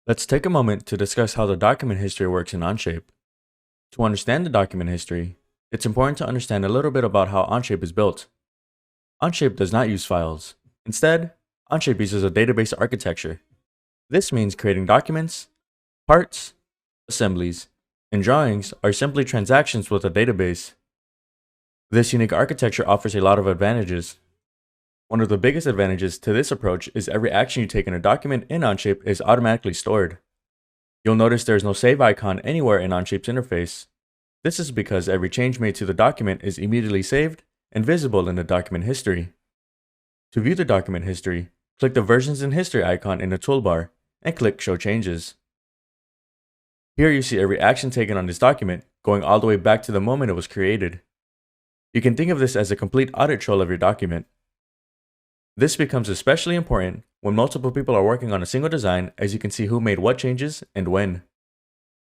Let's take a moment to discuss how the document history works in Onshape. To understand the document history, it's important to understand a little bit about how Onshape is built. Onshape does not use files. Instead, Onshape uses a database architecture. This means creating documents, parts, assemblies, and drawings are simply transactions with a database. This unique architecture offers a lot of advantages. One of the biggest advantages to this approach is every action you take in a document in Onshape is automatically stored. You'll notice there is no save icon anywhere in Onshape's interface. This is because every change made to the document is immediately saved and visible in the document history. To view the document history, click the Versions and History icon in the toolbar and click Show Changes. Here you see every action taken on this document, going all the way back to the moment it was created. You can think of this as a complete audit trail of your document. This becomes especially important when multiple people are working on a single design, as you can see who made what changes and when.